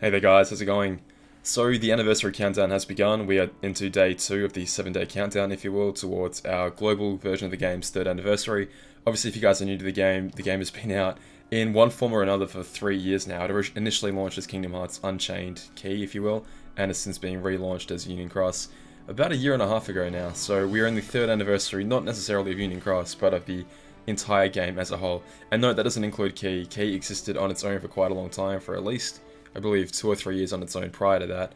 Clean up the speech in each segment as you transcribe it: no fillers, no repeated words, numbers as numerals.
Hey there guys, how's it going? So the anniversary countdown has begun. We are into day 2 of the 7-day countdown, if you will, towards our global version of the game's 3rd anniversary. Obviously, if you guys are new to the game has been out in one form or another for 3 years now. It initially launched as Kingdom Hearts Unchained Key, if you will, and has since been relaunched as Union Cross about a year and a half ago now. So we are in the 3rd anniversary, not necessarily of Union Cross, but of the entire game as a whole. And note, that doesn't include Key. Key existed on its own for quite a long time, for at least, I believe, 2 or 3 years on its own prior to that,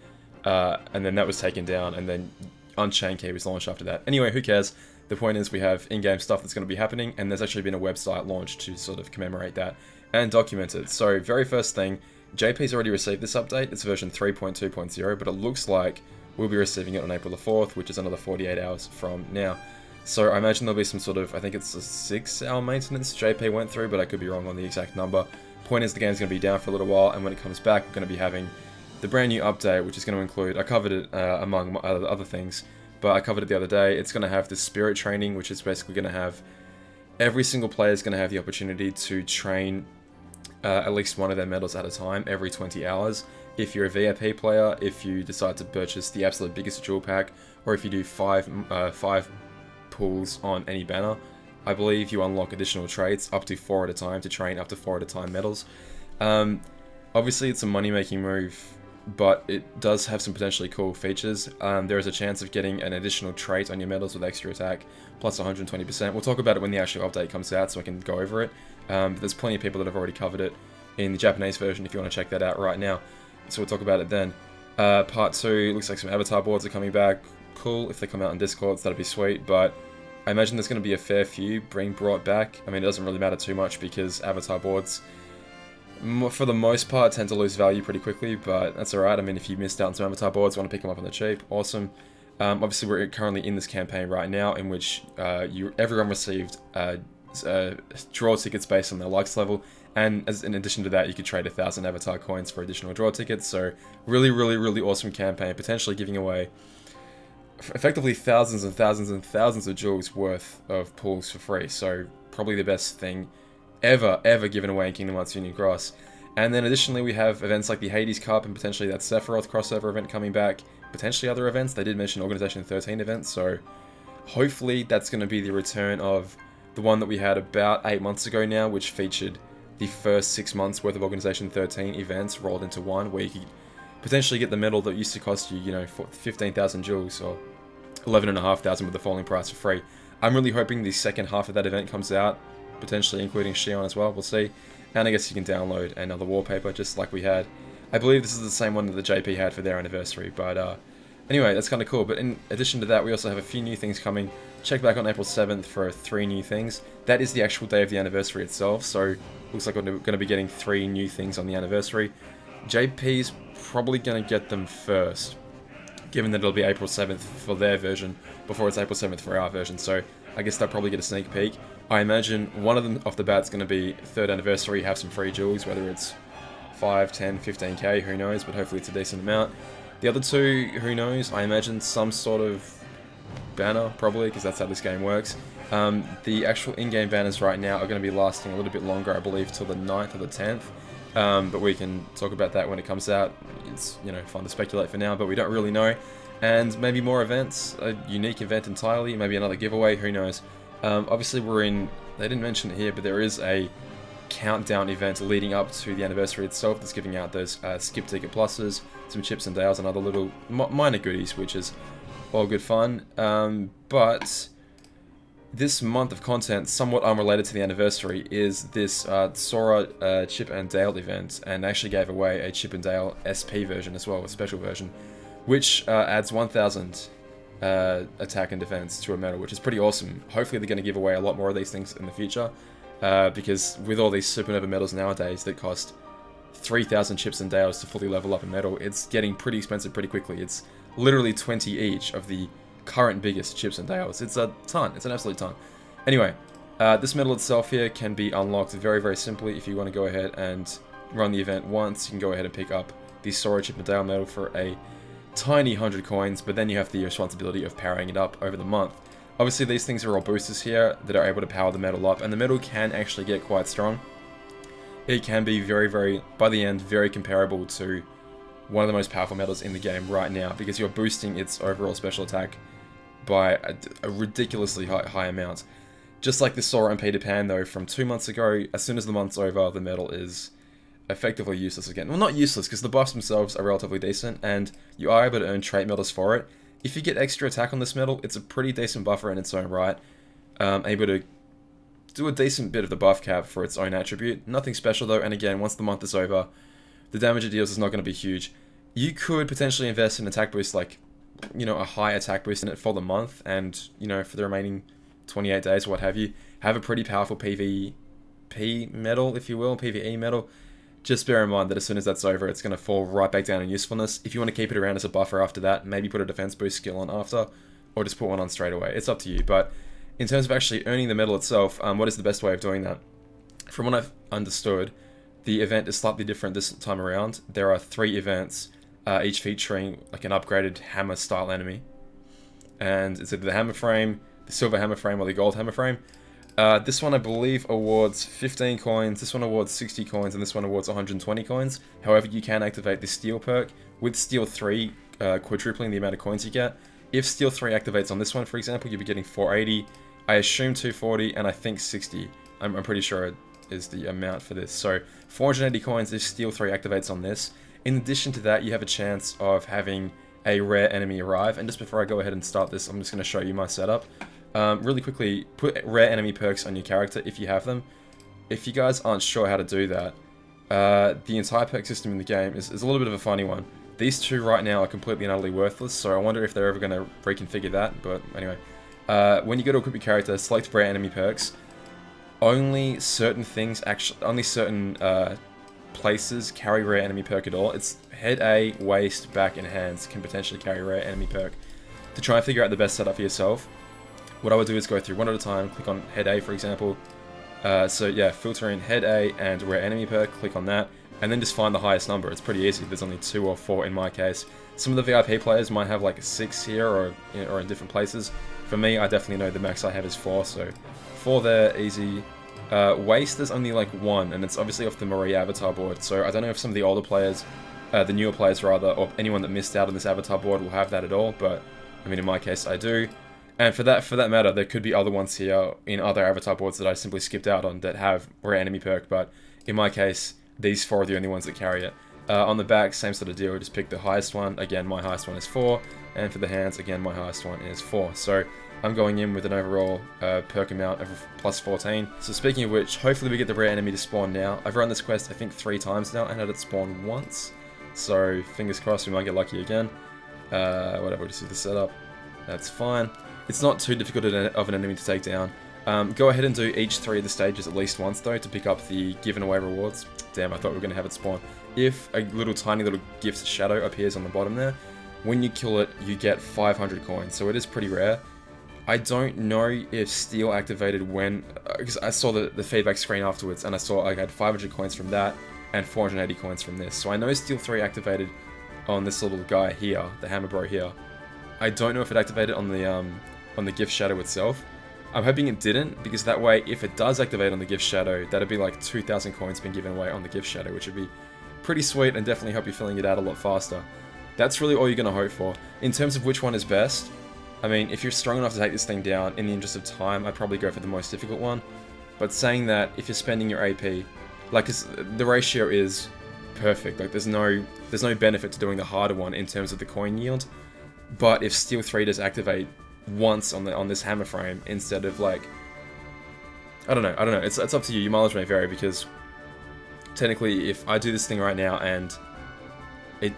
and then that was taken down, and then Unchained Key was launched after that. Anyway, who cares? The point is we have in-game stuff that's going to be happening, and there's actually been a website launched to sort of commemorate that and document it. So, very first thing, JP's already received this update. It's version 3.2.0, but it looks like we'll be receiving it on April the 4th, which is another 48 hours from now. So I imagine there'll be some sort of, I think it's a 6-hour maintenance JP went through, but I could be wrong on the exact number. Point is, the game's going to be down for a little while, and when it comes back, we're going to be having the brand new update, which is going to include, I covered it among other things, but I covered it the other day. It's going to have the spirit training, which is basically going to have every single player is going to have the opportunity to train at least one of their medals at a time every 20 hours. If you're a VIP player, if you decide to purchase the absolute biggest jewel pack, or if you do five pulls on any banner, I believe you unlock additional traits up to 4 at a time to train up to 4 at a time medals. Obviously, it's a money-making move, but it does have some potentially cool features. There is a chance of getting an additional trait on your medals with extra attack, plus 120%. We'll talk about it when the actual update comes out, so I can go over it. But there's plenty of people that have already covered it in the Japanese version, if you want to check that out right now. So we'll talk about it then. Part 2, looks like some avatar boards are coming back. Cool, if they come out on Discord, that'd be sweet, but I imagine there's going to be a fair few being brought back. I mean, it doesn't really matter too much because avatar boards, for the most part, tend to lose value pretty quickly, but that's alright. I mean, if you missed out on some avatar boards, want to pick them up on the cheap, awesome. Obviously, we're currently in this campaign right now in which everyone received draw tickets based on their likes level, and in addition to that, you could trade 1,000 avatar coins for additional draw tickets, so really, really, really awesome campaign, potentially giving away effectively thousands and thousands and thousands of jewels worth of pulls for free. So probably the best thing ever given away in Kingdom Hearts Union Cross. And then additionally, we have events like the Hades Cup and potentially that Sephiroth crossover event coming back. Potentially other events. They did mention Organization 13 events, so hopefully that's going to be the return of the one that we had about 8 months ago now, which featured the first 6 months worth of Organization 13 events rolled into one, where you could potentially get the medal that used to cost you, 15,000 jewels or 11,500 with the falling price for free. I'm really hoping the second half of that event comes out, potentially including Shion as well, we'll see. And I guess you can download another wallpaper just like we had. I believe this is the same one that the JP had for their anniversary, but anyway, that's kind of cool. But in addition to that, we also have a few new things coming. Check back on April 7th for 3 new things. That is the actual day of the anniversary itself, so looks like we're going to be getting 3 new things on the anniversary. JP's probably going to get them first, given that it'll be April 7th for their version before it's April 7th for our version, so I guess they'll probably get a sneak peek. I imagine one of them off the bat is going to be 3rd anniversary, have some free jewels, whether it's 5, 10, 15k, who knows, but hopefully it's a decent amount. The other 2, who knows, I imagine some sort of banner, probably, because that's how this game works. The actual in-game banners right now are going to be lasting a little bit longer, I believe, till the 9th or the 10th. But we can talk about that when it comes out. It's, fun to speculate for now, but we don't really know. And maybe more events, a unique event entirely, maybe another giveaway, who knows. Obviously they didn't mention it here, but there is a countdown event leading up to the anniversary itself that's giving out those skip ticket pluses, some chips and dales and other little minor goodies, which is all good fun. But this month of content, somewhat unrelated to the anniversary, is this Sora Chip and Dale event, and actually gave away a Chip and Dale SP version as well, a special version, which adds 1,000 attack and defense to a medal, which is pretty awesome. Hopefully they're going to give away a lot more of these things in the future, because with all these supernova medals nowadays that cost 3,000 chips and dales to fully level up a medal, it's getting pretty expensive pretty quickly. It's literally 20 each of the current biggest chips and dales. It's a ton. It's an absolute ton. Anyway, this medal itself here can be unlocked very, very simply. If you want to go ahead and run the event once, you can go ahead and pick up the Sora Chip and Dale medal for a tiny 100 coins, but then you have the responsibility of powering it up over the month. Obviously, these things are all boosters here that are able to power the medal up, and the medal can actually get quite strong. It can be very, very, by the end, very comparable to one of the most powerful medals in the game right now, because you're boosting its overall special attack by a ridiculously high amount. Just like the Sora and Peter Pan, though, from 2 months ago, as soon as the month's over, the medal is effectively useless again. Well, not useless, because the buffs themselves are relatively decent, and you are able to earn trait medals for it. If you get extra attack on this medal, it's a pretty decent buffer in its own right. Able to do a decent bit of the buff cap for its own attribute. Nothing special, though, and again, once the month is over, the damage it deals is not going to be huge. You could potentially invest in attack boost, like, you know, a high attack boost in it for the month, and, you know, for the remaining 28 days or what have you, have a pretty powerful PvP medal, if you will, PvE medal. Just bear in mind that as soon as that's over, it's going to fall right back down in usefulness. If you want to keep it around as a buffer after that, maybe put a defense boost skill on after, or just put one on straight away. It's up to you, but in terms of actually earning the medal itself, what is the best way of doing that? From what I've understood, the event is slightly different this time around. There are 3 events, each featuring like an upgraded hammer style enemy. And it's either the hammer frame, the silver hammer frame, or the gold hammer frame. This one I believe awards 15 coins, this one awards 60 coins, and this one awards 120 coins. However, you can activate the steel perk with steel 3, quadrupling the amount of coins you get. If steel 3 activates on this one, for example, you'll be getting 480, I assume 240, and I think 60. I'm pretty sure it is the amount for this. So 480 coins if steel 3 activates on this. In addition to that, you have a chance of having a rare enemy arrive. And just before I go ahead and start this, I'm just going to show you my setup. Really quickly, put rare enemy perks on your character if you have them. If you guys aren't sure how to do that, the entire perk system in the game is a little bit of a funny one. These 2 right now are completely and utterly worthless, so I wonder if they're ever going to reconfigure that, but anyway. When you go to equip your character, select rare enemy perks. Only certain things, only certain places carry rare enemy perk at all. It's head A, waist, back, and hands can potentially carry rare enemy perk. To try and figure out the best setup for yourself, what I would do is go through one at a time, click on head A for example. So yeah, filter in head A and rare enemy perk, click on that, and then just find the highest number. It's pretty easy, there's only 2 or 4 in my case. Some of the VIP players might have like 6 here or in different places. For me, I definitely know the max I have is 4, so 4 there, easy. Waist, there's only like 1, and it's obviously off the Marie avatar board, so I don't know if some of the older players, the newer players rather, or anyone that missed out on this avatar board will have that at all, but I mean in my case I do. And for that matter, there could be other ones here in other avatar boards that I simply skipped out on that have rare enemy perk, but in my case, these 4 are the only ones that carry it. On the back, same sort of deal, just pick the highest one. Again, my highest one is 4, and for the hands, again, my highest one is 4. So I'm going in with an overall perk amount of plus 14. So speaking of which, hopefully we get the rare enemy to spawn now. I've run this quest, I think, 3 times now, and had it spawn once. So fingers crossed we might get lucky again. Whatever, we'll just do the setup. That's fine. It's not too difficult of an enemy to take down. Go ahead and do each 3 of the stages at least once though to pick up the given away rewards. Damn, I thought we were going to have it spawn. If a tiny little gift shadow appears on the bottom there, when you kill it, you get 500 coins, so it is pretty rare. I don't know if steel activated when, because I saw the feedback screen afterwards, and I saw I had 500 coins from that, and 480 coins from this. So I know steel 3 activated on this little guy here, the hammer bro here. I don't know if it activated on the gift shadow itself. I'm hoping it didn't, because that way, if it does activate on the gift shadow, that'd be like 2,000 coins being given away on the gift shadow, which would be pretty sweet and definitely help you filling it out a lot faster. That's really all you're going to hope for. In terms of which one is best, I mean, if you're strong enough to take this thing down, in the interest of time, I'd probably go for the most difficult one. But saying that, if you're spending your AP, like, the ratio is perfect. Like, there's no benefit to doing the harder one in terms of the coin yield. But if Steel 3 does activate once on this hammer frame instead of like, I don't know. It's up to you. Your mileage may vary, because technically, if I do this thing right now and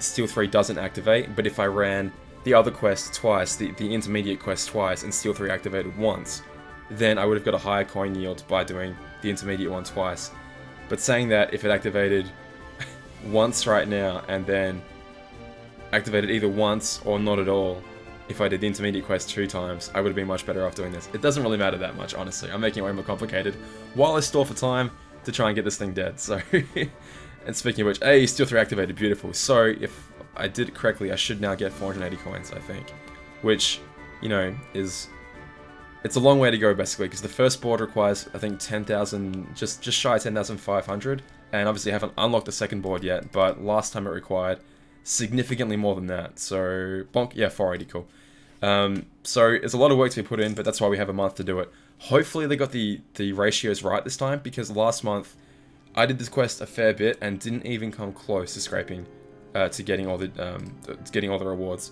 Steel 3 doesn't activate, but if I ran the other quest twice, the intermediate quest twice, and Steel 3 activated once, then I would have got a higher coin yield by doing the intermediate one twice. But saying that, if it activated once right now and then activated either once or not at all, if I did the intermediate quest 2 times, I would have been much better off doing this. It doesn't really matter that much, honestly. I'm making it way more complicated while I stall for time to try and get this thing dead, so... And speaking of which, hey, Steel 3 activated, beautiful. So, if I did it correctly, I should now get 480 coins, I think. Which, you know, is... It's a long way to go, basically, because the first board requires, I think, 10,000... Just shy of 10,500. And obviously I haven't unlocked the second board yet, but last time it required significantly more than that. So, bonk, yeah, 480, cool. So it's a lot of work to be put in, but that's why we have a month to do it. Hopefully they got the ratios right this time, because last month I did this quest a fair bit and didn't even come close to scraping to getting all the rewards.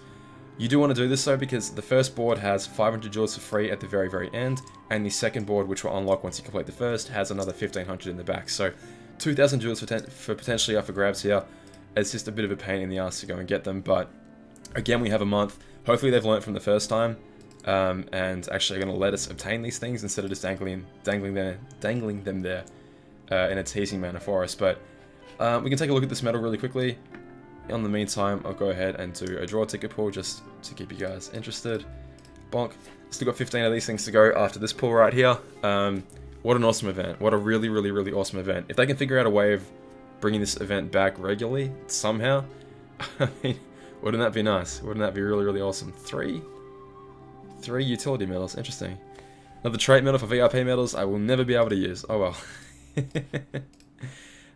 You do want to do this though, because the first board has 500 jewels for free at the very, very end, and the second board, which will unlock once you complete the first, has another 1500 in the back. So 2000 jewels for potentially up for grabs here. It's just a bit of a pain in the ass to go and get them, but again, we have a month. Hopefully they've learned from the first time, and actually are going to let us obtain these things instead of just dangling them there in a teasing manner for us. But we can take a look at this medal really quickly. In the meantime, I'll go ahead and do a draw ticket pool just to keep you guys interested. Bonk. Still got 15 of these things to go after this pool right here. What an awesome event. What a really, really, really awesome event. If they can figure out a way of bringing this event back regularly, somehow, I mean, wouldn't that be nice? Wouldn't that be really, really awesome? Three utility medals. Interesting. Another trait medal for VIP medals I will never be able to use. Oh well.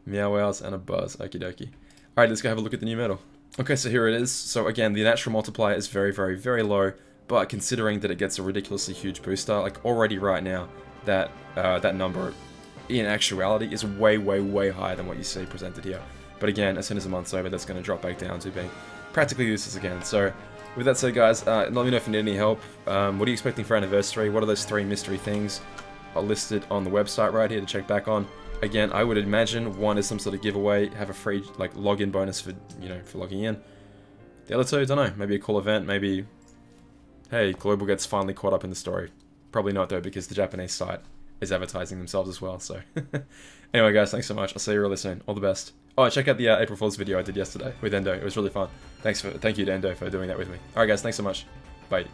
Meow wows and a buzz. Okie dokie. Alright, let's go have a look at the new medal. Okay, so here it is. So again, the natural multiplier is very, very, very low, but considering that it gets a ridiculously huge booster, like already right now, that number in actuality is way, way, way higher than what you see presented here. But again, as soon as the month's over, that's going to drop back down to being practically useless again. So with that said, guys, let me know if you need any help. What are you expecting for anniversary? What are those 3 mystery things are listed on the website right here to check back on? Again, I would imagine one is some sort of giveaway, have a free like login bonus for for logging in. The other 2, don't know, maybe a cool event, maybe hey, Global gets finally caught up in the story. Probably not though, because the Japanese site is advertising themselves as well. So anyway, guys, thanks so much. I'll see you really soon. All the best. Oh, check out the April Fool's video I did yesterday with Endo. It was really fun. Thank you to Endo for doing that with me. Alright guys, thanks so much. Bye.